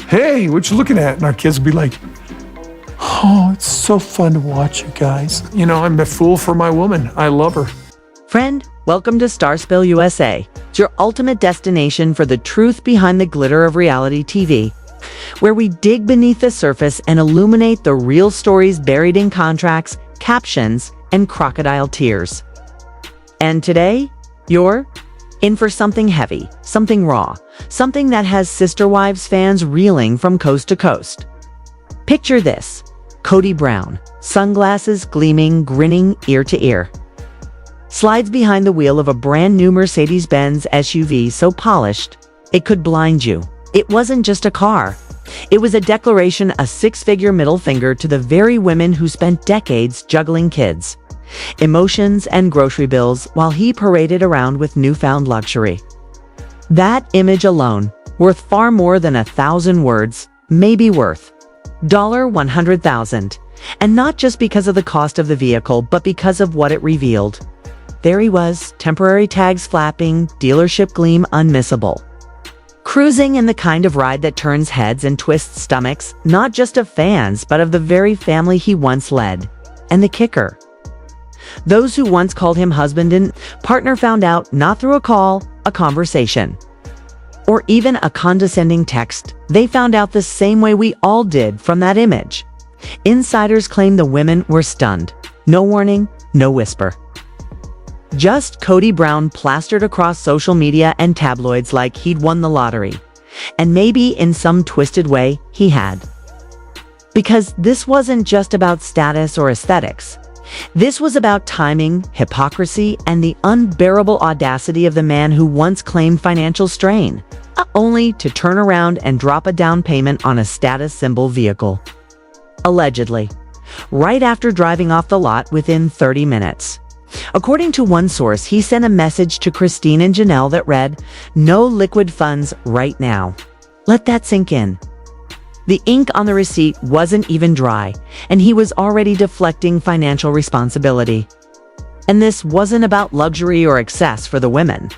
hey, what you looking at? And our kids would be like, oh, it's so fun to watch you guys. You know, I'm a fool for my woman. I love her. Friend, welcome to StarSpill USA. It's your ultimate destination for the truth behind the glitter of reality TV, where we dig beneath the surface and illuminate the real stories buried in contracts, captions, and crocodile tears. And today, you're in for something heavy, something raw, something that has Sister Wives fans reeling from coast to coast. Picture this: Kody Brown, sunglasses gleaming, grinning ear to ear, slides behind the wheel of a brand new Mercedes-Benz SUV so polished it could blind you. It wasn't just a car. It was a declaration, a six-figure middle finger to the very women who spent decades juggling kids, emotions, and grocery bills while he paraded around with newfound luxury. That image alone, worth far more than 1,000 words, may be worth $100,000. And not just because of the cost of the vehicle, but because of what it revealed. There he was, temporary tags flapping, dealership gleam unmissable. Cruising in the kind of ride that turns heads and twists stomachs, not just of fans, but of the very family he once led. And the kicker: those who once called him husband and partner found out not through a call, a conversation, or even a condescending text. They found out the same way we all did from that image. Insiders claim the women were stunned. No warning, no whisper. Just Kody Brown plastered across social media and tabloids like he'd won the lottery. And maybe in some twisted way, he had. Because this wasn't just about status or aesthetics. This was about timing, hypocrisy, and the unbearable audacity of the man who once claimed financial strain, only to turn around and drop a down payment on a status symbol vehicle. Allegedly, right after driving off the lot within 30 minutes. According to one source, he sent a message to Christine and Janelle that read, "No liquid funds right now." Let that sink in. The ink on the receipt wasn't even dry, and he was already deflecting financial responsibility. And this wasn't about luxury or excess for the women.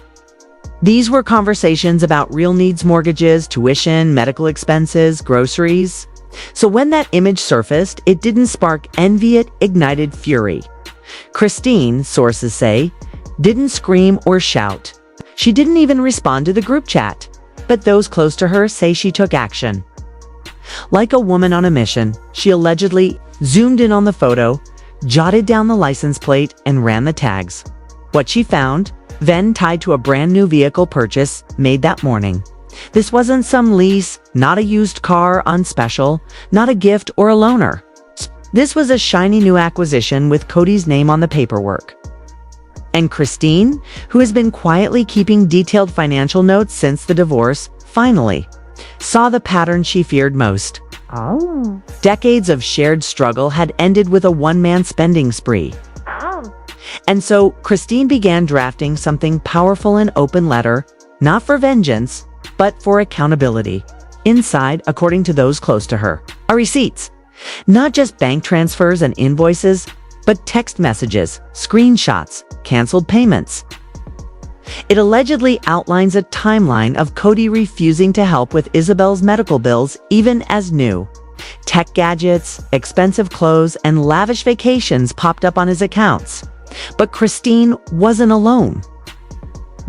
These were conversations about real needs: mortgages, tuition, medical expenses, groceries. So when that image surfaced, it didn't spark envy, it ignited fury. Christine, sources say, didn't scream or shout. She didn't even respond to the group chat. But those close to her say she took action. Like a woman on a mission, she allegedly zoomed in on the photo, jotted down the license plate, and ran the tags. What she found, then tied to a brand new vehicle purchase made that morning. This wasn't some lease, not a used car on special, not a gift or a loaner. This was a shiny new acquisition with Kody's name on the paperwork. And Christine, who has been quietly keeping detailed financial notes since the divorce, finally saw the pattern she feared most. Oh. Decades of shared struggle had ended with a one-man spending spree. Oh. And so Christine began drafting something powerful, an open letter, not for vengeance, but for accountability. Inside, according to those close to her, are receipts. Not just bank transfers and invoices, but text messages, screenshots, canceled payments. It allegedly outlines a timeline of Kody refusing to help with Isabel's medical bills, even as new tech gadgets, expensive clothes, and lavish vacations popped up on his accounts. But Christine wasn't alone.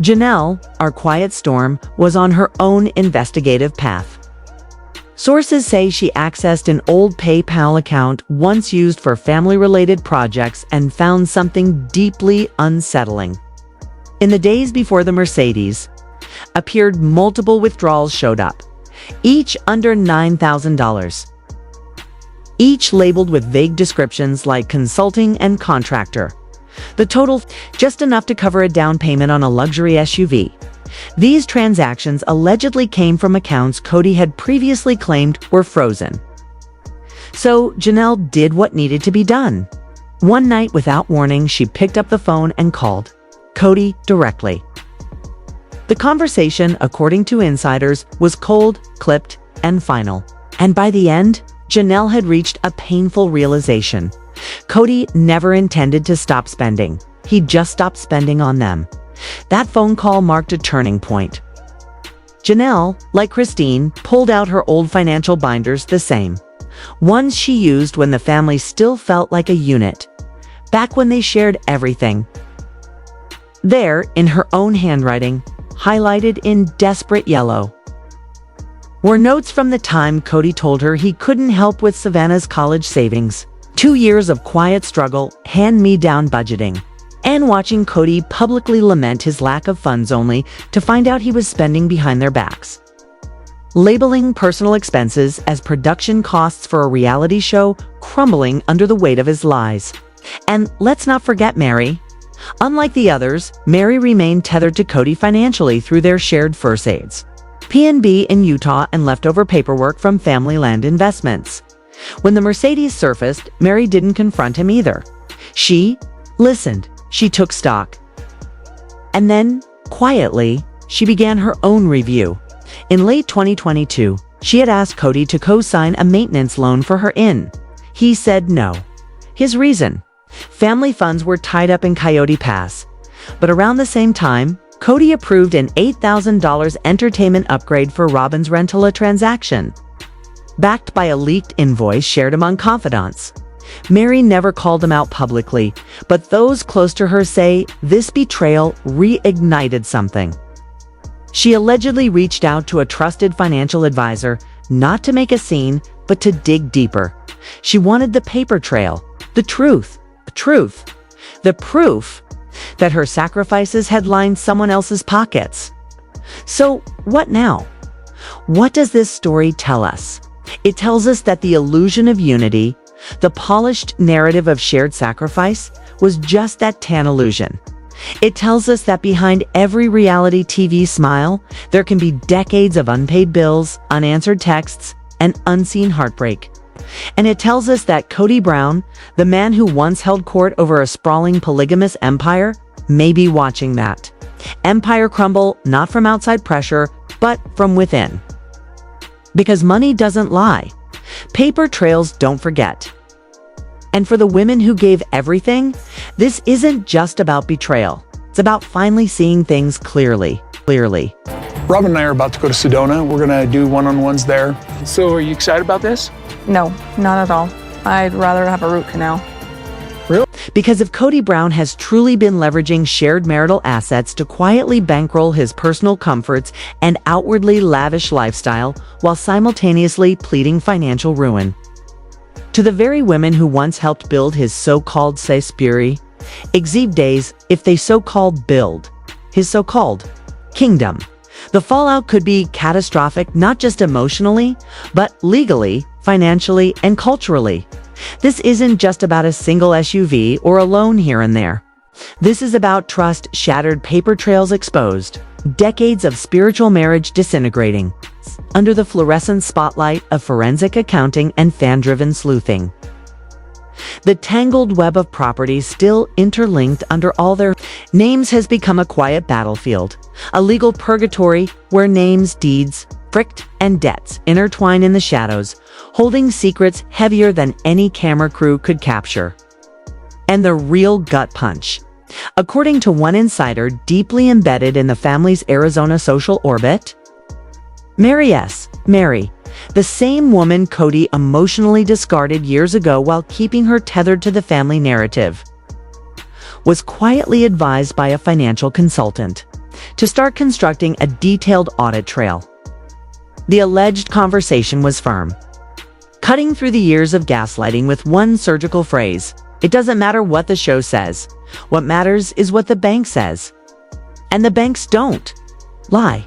Janelle, our quiet storm, was on her own investigative path. Sources say she accessed an old PayPal account once used for family-related projects and found something deeply unsettling. In the days before the Mercedes appeared, multiple withdrawals showed up, each under $9,000. Each labeled with vague descriptions like consulting and contractor. The total, just enough to cover a down payment on a luxury SUV. These transactions allegedly came from accounts Kody had previously claimed were frozen. So Janelle did what needed to be done. One night, without warning, she picked up the phone and called Kody directly. The conversation, according to insiders, was cold, clipped, and final. And by the end, Janelle had reached a painful realization. Kody never intended to stop spending. He just stopped spending on them. That phone call marked a turning point. Janelle, like Christine, pulled out her old financial binders the same. Ones she used when the family still felt like a unit. Back when they shared everything. There, in her own handwriting, highlighted in desperate yellow, were notes from the time Cody told her he couldn't help with Savannah's college savings. 2 years of quiet struggle, hand-me-down budgeting, and watching Cody publicly lament his lack of funds only to find out he was spending behind their backs. Labeling personal expenses as production costs for a reality show crumbling under the weight of his lies. And let's not forget Meri. Unlike the others, Meri remained tethered to Cody financially through their shared first aids, P&B in Utah, and leftover paperwork from family land investments. When the Mercedes surfaced, Meri didn't confront him either. She listened. She took stock. And then, quietly, she began her own review. In late 2022, she had asked Cody to co-sign a maintenance loan for her inn. He said no. His reason? Family funds were tied up in Coyote Pass. But around the same time, Cody approved an $8,000 entertainment upgrade for Robyn's rental, a transaction backed by a leaked invoice shared among confidants. Meri never called him out publicly, but those close to her say this betrayal reignited something. She allegedly reached out to a trusted financial advisor, not to make a scene, but to dig deeper. She wanted the paper trail, the truth, the proof that her sacrifices had lined someone else's pockets. So, what now? What does this story tell us? It tells us that the illusion of unity, the polished narrative of shared sacrifice, was just that tan illusion. It tells us that behind every reality TV smile, there can be decades of unpaid bills, unanswered texts, and unseen heartbreak. And it tells us that Kody Brown, the man who once held court over a sprawling polygamous empire, may be watching that empire crumble, not from outside pressure, but from within. Because money doesn't lie. Paper trails don't forget. And for the women who gave everything, this isn't just about betrayal. It's about finally seeing things clearly. Robyn and I are about to go to Sedona. We're gonna do one-on-ones there. So are you excited about this? No, not at all. I'd rather have a root canal. Really? Because if Kody Brown has truly been leveraging shared marital assets to quietly bankroll his personal comforts and outwardly lavish lifestyle while simultaneously pleading financial ruin. To the very women who once helped build his so-called sanctuary, exhibe days if they so-called build his so-called kingdom. The fallout could be catastrophic, not just emotionally, but legally, financially, and culturally. This isn't just about a single SUV or a loan here and there. This is about trust shattered, paper trails exposed, decades of spiritual marriage disintegrating, under the fluorescent spotlight of forensic accounting and fan-driven sleuthing. The tangled web of properties still interlinked under all their names has become a quiet battlefield, a legal purgatory where names, deeds, frict, and debts intertwine in the shadows, holding secrets heavier than any camera crew could capture. And the real gut punch. According to one insider deeply embedded in the family's Arizona social orbit, Meri, the same woman Cody emotionally discarded years ago while keeping her tethered to the family narrative, was quietly advised by a financial consultant to start constructing a detailed audit trail. The alleged conversation was firm, cutting through the years of gaslighting with one surgical phrase: it doesn't matter what the show says. What matters is what the bank says. And the banks don't lie.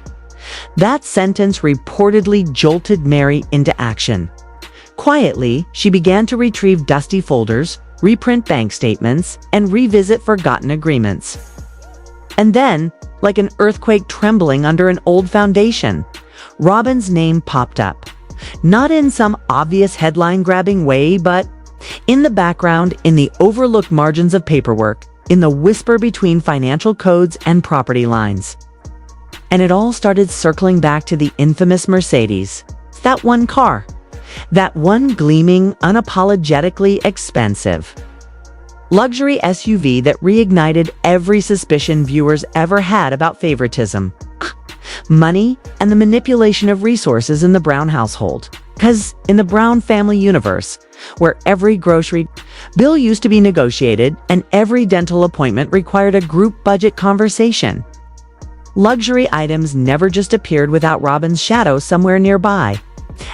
That sentence reportedly jolted Meri into action. Quietly, she began to retrieve dusty folders, reprint bank statements, and revisit forgotten agreements. And then, like an earthquake trembling under an old foundation, Robyn's name popped up. Not in some obvious headline-grabbing way, but in the background, in the overlooked margins of paperwork, in the whisper between financial codes and property lines. And it all started circling back to the infamous Mercedes. That one car. That one gleaming, unapologetically expensive luxury SUV that reignited every suspicion viewers ever had about favoritism. money, and the manipulation of resources in the Brown household. Because in the Brown family universe, where every grocery bill used to be negotiated and every dental appointment required a group budget conversation, luxury items never just appeared without Robyn's shadow somewhere nearby.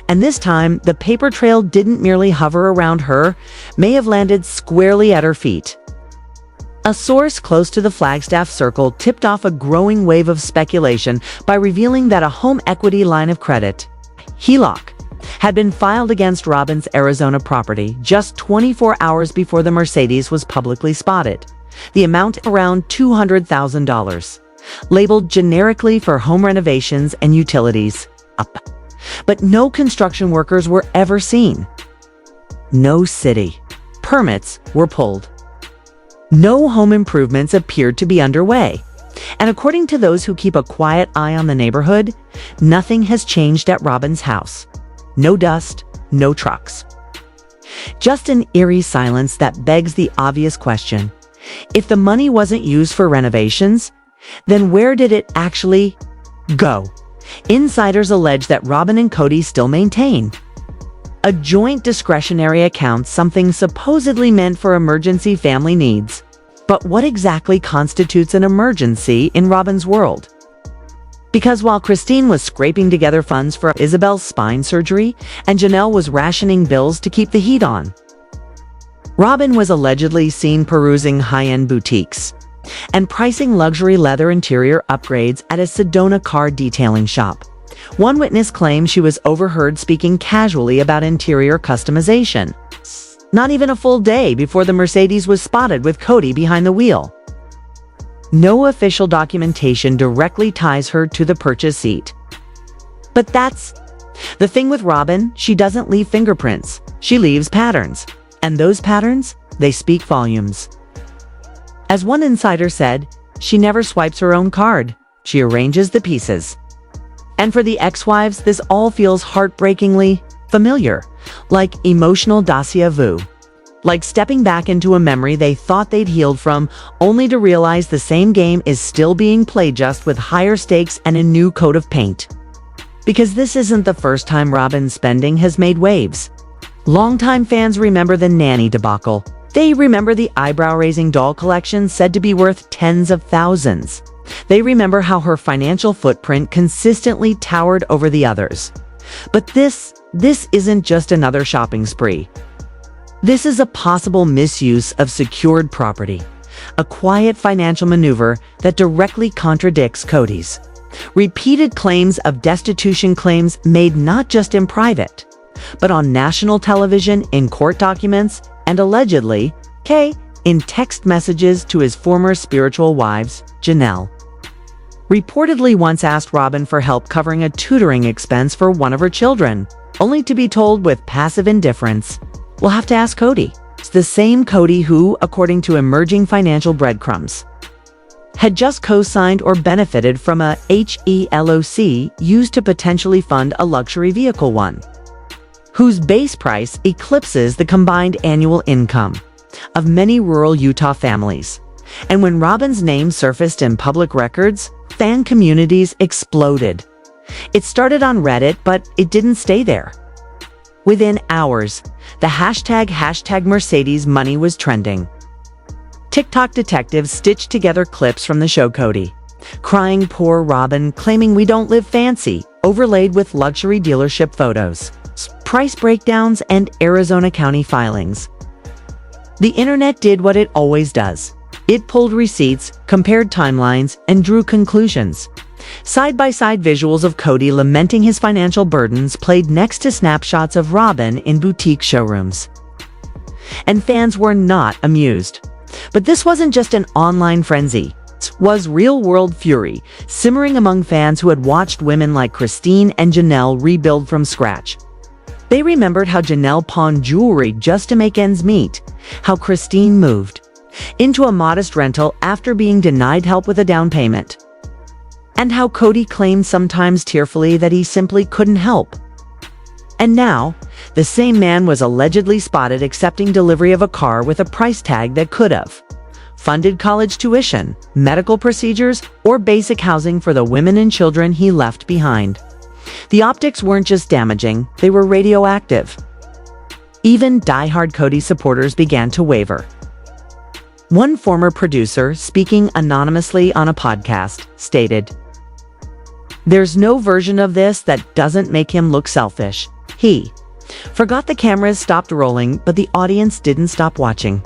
And this time, the paper trail didn't merely hover around her, may have landed squarely at her feet. A source close to the Flagstaff circle tipped off a growing wave of speculation by revealing that a home equity line of credit, HELOC, had been filed against Robyn's Arizona property just 24 hours before the Mercedes was publicly spotted. The amount around $200,000, labeled generically for home renovations and utilities, up. But no construction workers were ever seen. No city permits were pulled. No home improvements appeared to be underway. And according to those who keep a quiet eye on the neighborhood, nothing has changed at Robyn's house. No dust, no trucks. Just an eerie silence that begs the obvious question. If the money wasn't used for renovations, then where did it actually go? Insiders allege that Robyn and Cody still maintain a joint discretionary account, something supposedly meant for emergency family needs. But what exactly constitutes an emergency in Robyn's world? Because while Christine was scraping together funds for Isabel's spine surgery and Janelle was rationing bills to keep the heat on, Robyn was allegedly seen perusing high-end boutiques and pricing luxury leather interior upgrades at a Sedona car detailing shop. One witness claimed she was overheard speaking casually about interior customization, not even a full day before the Mercedes was spotted with Cody behind the wheel. No official documentation directly ties her to the purchase seat. But that's the thing with Robyn. She doesn't leave fingerprints. She leaves patterns. And those patterns, they speak volumes. As one insider said, she never swipes her own card. She arranges the pieces. And for the ex-wives, this all feels heartbreakingly familiar, like emotional déjà vu. Like stepping back into a memory they thought they'd healed from, only to realize the same game is still being played, just with higher stakes and a new coat of paint. Because this isn't the first time Robyn's spending has made waves. Longtime fans remember the nanny debacle. They remember the eyebrow-raising doll collection said to be worth tens of thousands. They remember how her financial footprint consistently towered over the others. But this isn't just another shopping spree. This is a possible misuse of secured property, a quiet financial maneuver that directly contradicts Cody's repeated claims of destitution, claims made not just in private, but on national television, in court documents, and allegedly, in text messages to his former spiritual wives, Janelle. Reportedly once asked Robyn for help covering a tutoring expense for one of her children, only to be told with passive indifference, "We'll have to ask Cody." It's the same Cody who, according to emerging financial breadcrumbs, had just co-signed or benefited from a HELOC used to potentially fund a luxury vehicle one, whose base price eclipses the combined annual income of many rural Utah families. And when Robyn's name surfaced in public records, fan communities exploded. It started on Reddit, but it didn't stay there. Within hours, the hashtag Mercedes money was trending. TikTok detectives stitched together clips from the show Cody, crying poor Robyn, claiming we don't live fancy, overlaid with luxury dealership photos, price breakdowns, and Arizona County filings. The internet did what it always does. It pulled receipts, compared timelines, and drew conclusions. Side-by-side visuals of Cody lamenting his financial burdens played next to snapshots of Robyn in boutique showrooms. And fans were not amused. But this wasn't just an online frenzy. It was real-world fury, simmering among fans who had watched women like Christine and Janelle rebuild from scratch. They remembered how Janelle pawned jewelry just to make ends meet, how Christine moved into a modest rental after being denied help with a down payment, and how Cody claimed sometimes tearfully that he simply couldn't help. And now, the same man was allegedly spotted accepting delivery of a car with a price tag that could have funded college tuition, medical procedures, or basic housing for the women and children he left behind. The optics weren't just damaging, they were radioactive. Even die-hard Kody supporters began to waver. One former producer, speaking anonymously on a podcast, stated, "There's no version of this that doesn't make him look selfish. He forgot the cameras stopped rolling, but the audience didn't stop watching."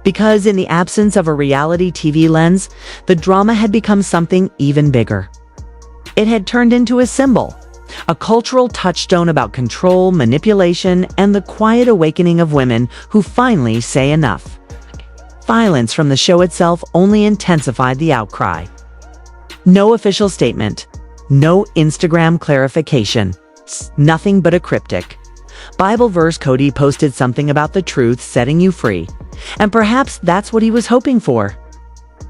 Because in the absence of a reality TV lens, the drama had become something even bigger. It had turned into a symbol, a cultural touchstone about control, manipulation, and the quiet awakening of women who finally say enough. Violence from the show itself only intensified the outcry. No official statement, no Instagram clarification, nothing but a cryptic Bible verse. Kody posted something about the truth setting you free, and perhaps that's what he was hoping for.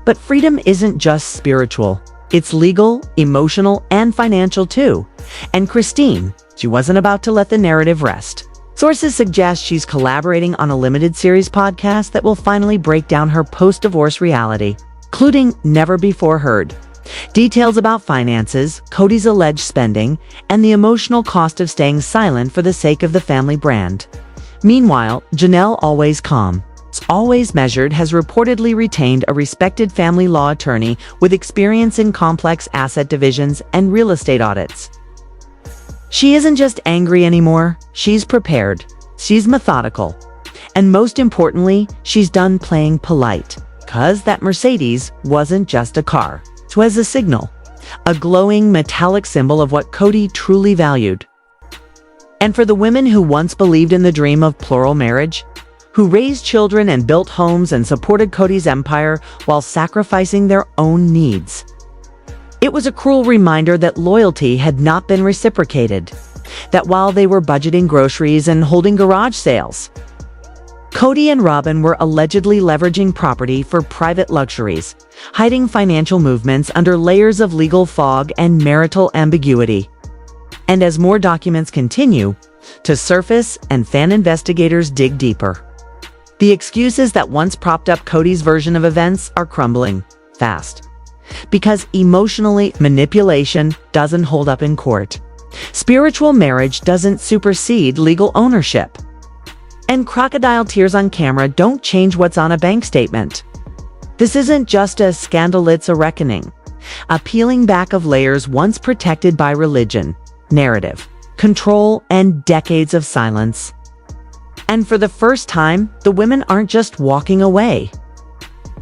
But freedom isn't just spiritual. It's legal, emotional, and financial too. And Christine, she wasn't about to let the narrative rest. Sources suggest she's collaborating on a limited series podcast that will finally break down her post-divorce reality, including never before heard details about finances, Kody's alleged spending, and the emotional cost of staying silent for the sake of the family brand. Meanwhile, Janelle, always calm, always measured, has reportedly retained a respected family law attorney with experience in complex asset divisions and real estate audits. She isn't just angry anymore, she's prepared, she's methodical, and most importantly, she's done playing polite, 'cause that Mercedes wasn't just a car. It was a signal, a glowing metallic symbol of what Kody truly valued. And for the women who once believed in the dream of plural marriage, who raised children and built homes and supported Kody's empire while sacrificing their own needs, it was a cruel reminder that loyalty had not been reciprocated, that while they were budgeting groceries and holding garage sales, Kody and Robyn were allegedly leveraging property for private luxuries, hiding financial movements under layers of legal fog and marital ambiguity. And as more documents continue to surface and fan investigators dig deeper, the excuses that once propped up Kody's version of events are crumbling fast. Because emotionally, manipulation doesn't hold up in court. Spiritual marriage doesn't supersede legal ownership. And crocodile tears on camera don't change what's on a bank statement. This isn't just a scandal, it's a reckoning. A peeling back of layers once protected by religion, narrative, control, and decades of silence. And for the first time, the women aren't just walking away.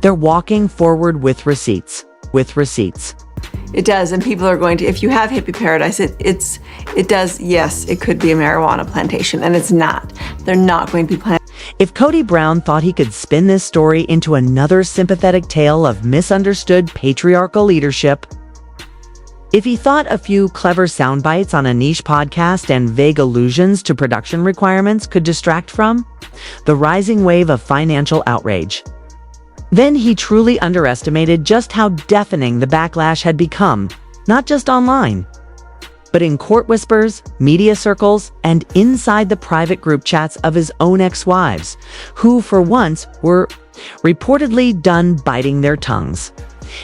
They're walking forward with receipts. It does, and people are going to, if you have hippie paradise, it does, yes, it could be a marijuana plantation, and it's not. They're not going to be planting. If Kody Brown thought he could spin this story into another sympathetic tale of misunderstood patriarchal leadership, if he thought a few clever sound bites on a niche podcast and vague allusions to production requirements could distract from the rising wave of financial outrage, then he truly underestimated just how deafening the backlash had become, not just online, but in court whispers, media circles, and inside the private group chats of his own ex-wives, who for once were reportedly done biting their tongues,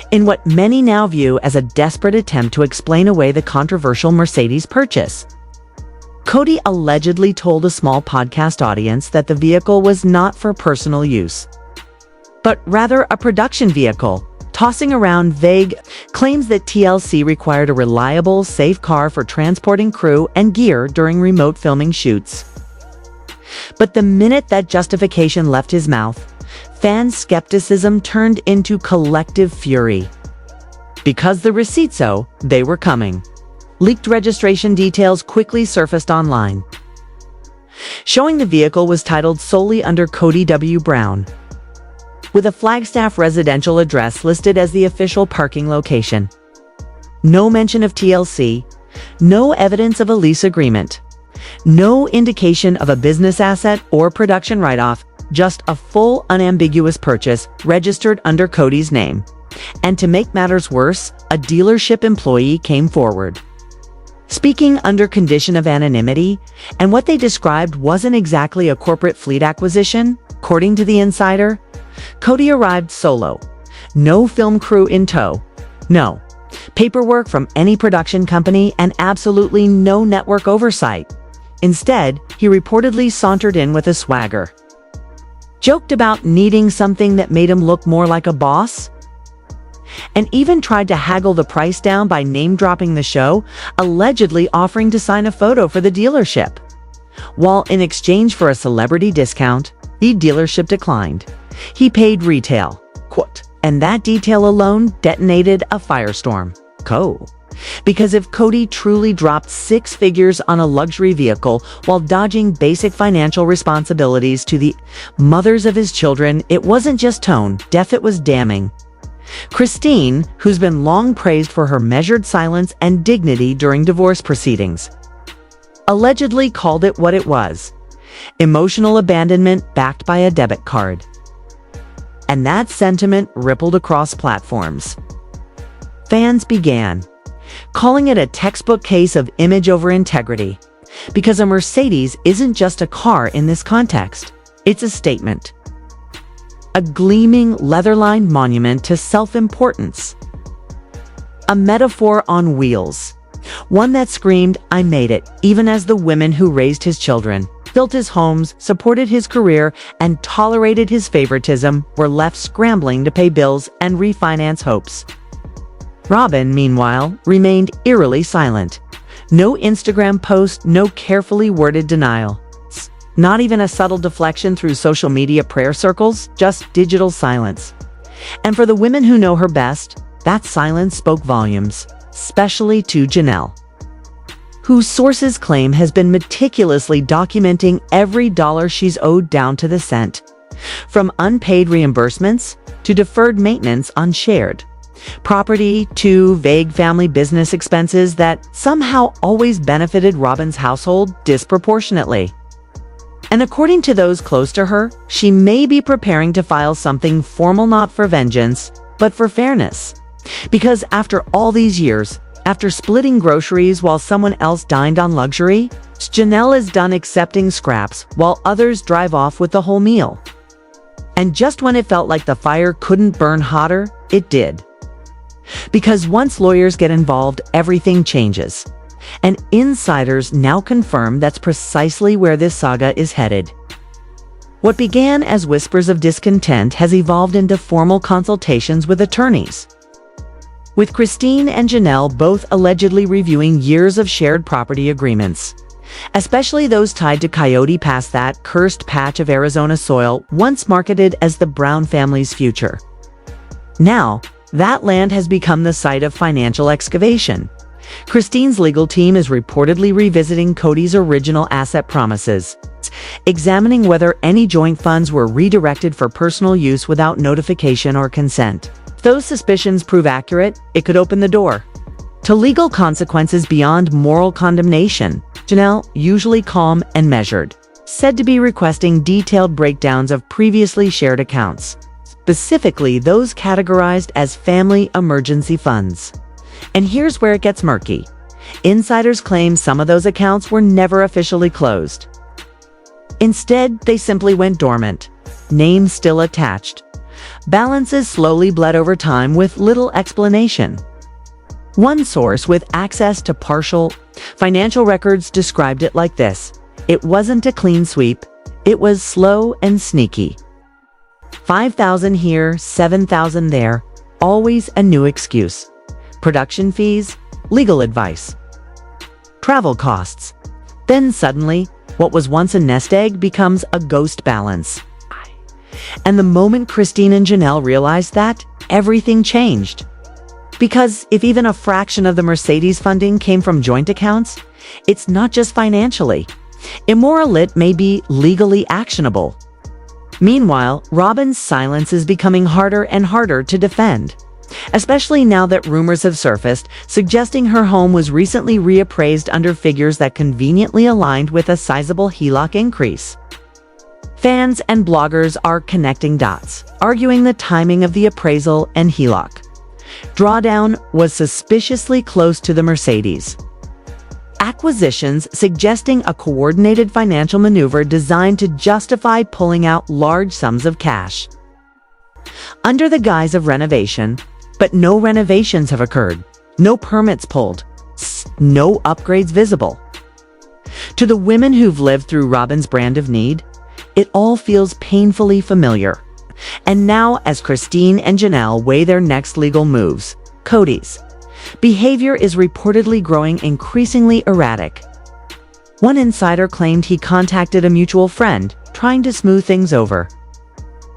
in what many now view as a desperate attempt to explain away the controversial Mercedes purchase. Kody allegedly told a small podcast audience that the vehicle was not for personal use, but rather a production vehicle, tossing around vague claims that TLC required a reliable, safe car for transporting crew and gear during remote filming shoots. But the minute that justification left his mouth, fan skepticism turned into collective fury. Because the receipts, they were coming. Leaked registration details quickly surfaced online, showing the vehicle was titled solely under Kody W. Brown, with a Flagstaff residential address listed as the official parking location. No mention of TLC, no evidence of a lease agreement, no indication of a business asset or production write-off, just a full, unambiguous purchase registered under Kody's name. And to make matters worse, a dealership employee came forward, speaking under condition of anonymity, and what they described wasn't exactly a corporate fleet acquisition. According to the insider, Kody arrived solo. No film crew in tow. No paperwork from any production company and absolutely no network oversight. Instead, he reportedly sauntered in with a swagger. Joked about needing something that made him look more like a boss, and even tried to haggle the price down by name-dropping the show, allegedly offering to sign a photo for the dealership. While in exchange for a celebrity discount, the dealership declined. He paid retail, quote, and that detail alone detonated a firestorm. Because if Kody truly dropped 6 figures on a luxury vehicle while dodging basic financial responsibilities to the mothers of his children, it wasn't just tone deaf, it was damning. Christine, who's been long praised for her measured silence and dignity during divorce proceedings, allegedly called it what it was: emotional abandonment backed by a debit card. And that sentiment rippled across platforms. Fans began calling it a textbook case of image over integrity, because a Mercedes isn't just a car in this context, it's a statement. A gleaming, leather-lined monument to self-importance. A metaphor on wheels. One that screamed, "I made it," even as the women who raised his children, built his homes, supported his career, and tolerated his favoritism were left scrambling to pay bills and refinance hopes. Robyn, meanwhile, remained eerily silent. No Instagram post, no carefully worded denial. Not even a subtle deflection through social media prayer circles, just digital silence. And for the women who know her best, that silence spoke volumes, especially to Janelle, whose sources claim has been meticulously documenting every dollar she's owed down to the cent, from unpaid reimbursements to deferred maintenance on shared property to vague family business expenses that somehow always benefited Robyn's household disproportionately. And according to those close to her, she may be preparing to file something formal, not for vengeance, but for fairness. Because after all these years, after splitting groceries while someone else dined on luxury, Janelle is done accepting scraps while others drive off with the whole meal. And just when it felt like the fire couldn't burn hotter, it did. Because once lawyers get involved, everything changes. And insiders now confirm that's precisely where this saga is headed. What began as whispers of discontent has evolved into formal consultations with attorneys, with Christine and Janelle both allegedly reviewing years of shared property agreements, especially those tied to Kody Pass, that cursed patch of Arizona soil once marketed as the Brown family's future. Now, that land has become the site of financial excavation. Christine's legal team is reportedly revisiting Kody's original asset promises, examining whether any joint funds were redirected for personal use without notification or consent. If those suspicions prove accurate, it could open the door to legal consequences beyond moral condemnation. Janelle, usually calm and measured, said to be requesting detailed breakdowns of previously shared accounts, specifically those categorized as family emergency funds. And here's where it gets murky. Insiders claim some of those accounts were never officially closed. Instead, they simply went dormant, names still attached. Balances slowly bled over time with little explanation. One source with access to partial financial records described it like this: it wasn't a clean sweep, it was slow and sneaky. 5,000 here, 7,000 there, always a new excuse. Production fees, legal advice, travel costs. Then suddenly, what was once a nest egg becomes a ghost balance. And the moment Christine and Janelle realized that, everything changed. Because if even a fraction of the Mercedes funding came from joint accounts, it's not just financially. Immoral, it may be legally actionable. Meanwhile, Robyn's silence is becoming harder and harder to defend, especially now that rumors have surfaced suggesting her home was recently reappraised under figures that conveniently aligned with a sizable HELOC increase. Fans and bloggers are connecting dots, arguing the timing of the appraisal and HELOC drawdown was suspiciously close to the Mercedes acquisitions, suggesting a coordinated financial maneuver designed to justify pulling out large sums of cash. under the guise of renovation, but no renovations have occurred, no permits pulled, no upgrades visible. To the women who've lived through Robyn's brand of need, it all feels painfully familiar. And now, as Christine and Janelle weigh their next legal moves, Kodys' behavior is reportedly growing increasingly erratic. One insider claimed he contacted a mutual friend, trying to smooth things over.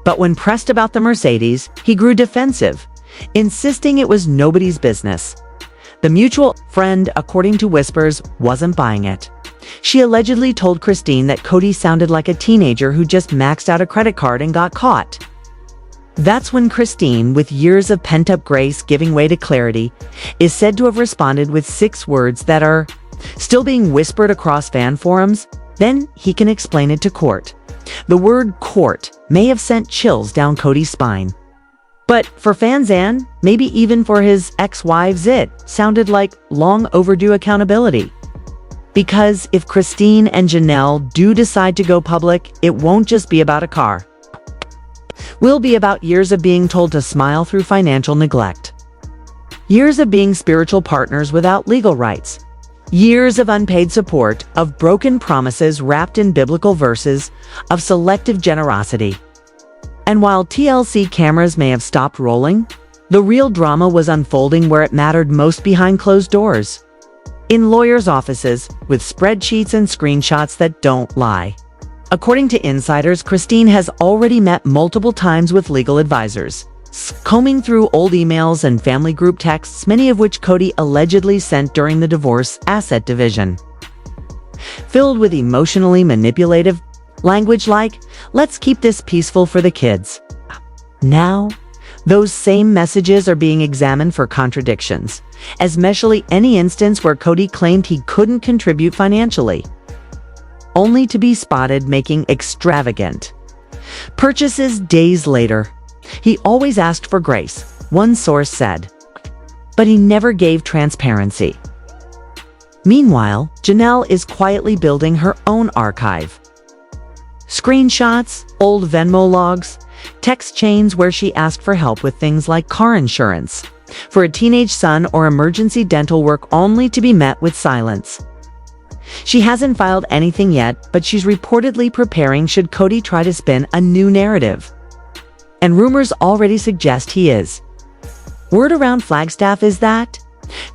But when pressed about the Mercedes, he grew defensive, insisting it was nobody's business. The mutual friend, according to whispers, wasn't buying it. She allegedly told Christine that Kody sounded like a teenager who just maxed out a credit card and got caught. That's when Christine, with years of pent-up grace giving way to clarity, is said to have responded with 6 words that are still being whispered across fan forums. Then he can explain it to court. The word court may have sent chills down Kody's spine. But for fans and maybe even for his ex-wives, it sounded like long overdue accountability. Because if Christine and Janelle do decide to go public, it won't just be about a car. Will be about years of being told to smile through financial neglect. Years of being spiritual partners without legal rights. Years of unpaid support, of broken promises wrapped in biblical verses, of selective generosity. And while TLC cameras may have stopped rolling, the real drama was unfolding where it mattered most, behind closed doors. In lawyers' offices, with spreadsheets and screenshots that don't lie. According to insiders, Christine has already met multiple times with legal advisors, combing through old emails and family group texts, many of which Kody allegedly sent during the divorce asset division. Filled with emotionally manipulative language like, "Let's keep this peaceful for the kids." Now, those same messages are being examined for contradictions, especially any instance where Kody claimed he couldn't contribute financially, only to be spotted making extravagant purchases days later. He always asked for grace, one source said, but he never gave transparency. Meanwhile, Janelle is quietly building her own archive. Screenshots, old Venmo logs, text chains where she asked for help with things like car insurance, for a teenage son or emergency dental work, only to be met with silence. She hasn't filed anything yet, but she's reportedly preparing should Kody try to spin a new narrative. And rumors already suggest he is. Word around Flagstaff is that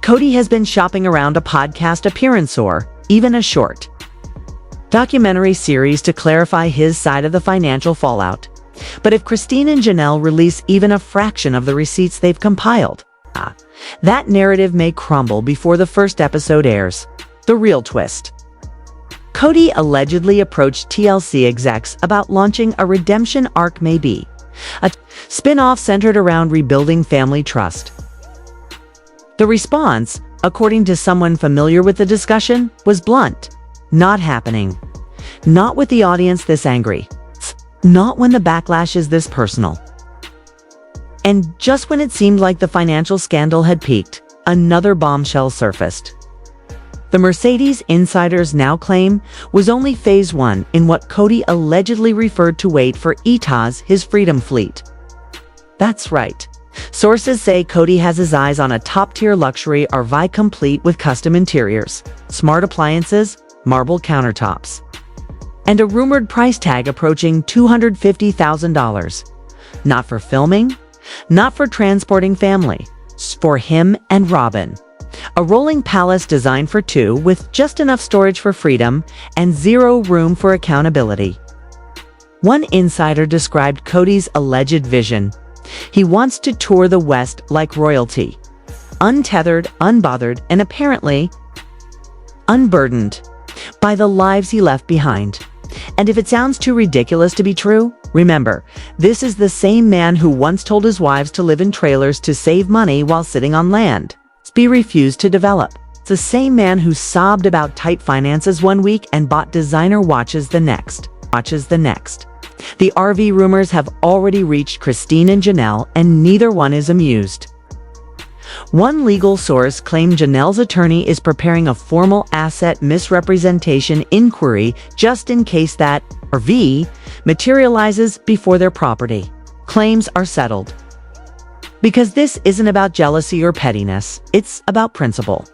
Kody has been shopping around a podcast appearance or even a short documentary series to clarify his side of the financial fallout. But if Christine and Janelle release even a fraction of the receipts they've compiled, that narrative may crumble before the first episode airs. The real twist. Kody allegedly approached TLC execs about launching a redemption arc, maybe a spin-off centered around rebuilding family trust. The response, according to someone familiar with the discussion, was blunt. Not happening. Not with the audience this angry. Not when the backlash is this personal. And just when it seemed like the financial scandal had peaked, another bombshell surfaced. The Mercedes insiders now claim was only phase 1 in what Kody allegedly referred to wait for ETA's his Freedom Fleet. That's right. Sources say Kody has his eyes on a top-tier luxury RV complete with custom interiors, smart appliances, marble countertops, and a rumored price tag approaching $250,000. Not for filming, not for transporting family, for him and Robyn. A rolling palace designed for 2 with just enough storage for freedom and 0 room for accountability. One insider described Kody's alleged vision. He wants to tour the West like royalty, untethered, unbothered, and apparently unburdened by the lives he left behind. And if it sounds too ridiculous to be true, remember, this is the same man who once told his wives to live in trailers to save money while sitting on land he refused to develop. It's the same man who sobbed about tight finances one week and bought designer watches the next. The RV rumors have already reached Christine and Janelle, and neither one is amused. One legal source claimed Janelle's attorney is preparing a formal asset misrepresentation inquiry just in case that RV materializes before their property. claims are settled. Because this isn't about jealousy or pettiness, it's about principle.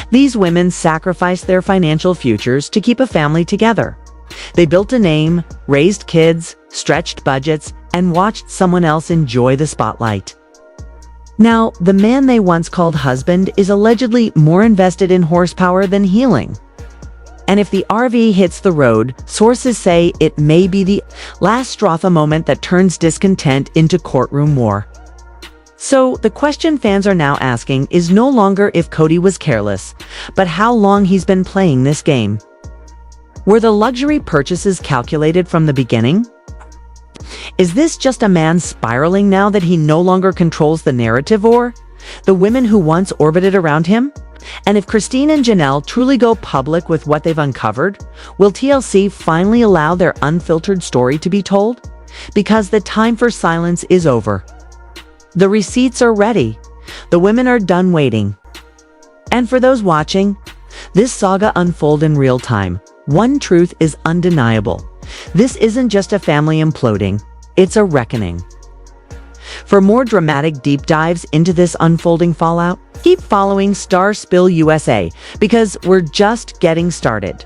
These women sacrificed their financial futures to keep a family together. They built a name, raised kids, stretched budgets, and watched someone else enjoy the spotlight. Now, the man they once called husband is allegedly more invested in horsepower than healing. And if the RV hits the road, sources say it may be the last straw, a moment that turns discontent into courtroom war. So the question fans are now asking is no longer if Kody was careless, but how long he's been playing this game. Were the luxury purchases calculated from the beginning? Is this just a man spiraling now that he no longer controls the narrative, or the women who once orbited around him? And if Christine and Janelle truly go public with what they've uncovered, will TLC finally allow their unfiltered story to be told? Because the time for silence is over. The receipts are ready. The women are done waiting. And for those watching, this saga unfolds in real time. One truth is undeniable. This isn't just a family imploding, it's a reckoning. For more dramatic deep dives into this unfolding fallout, keep following StarSpill USA because we're just getting started.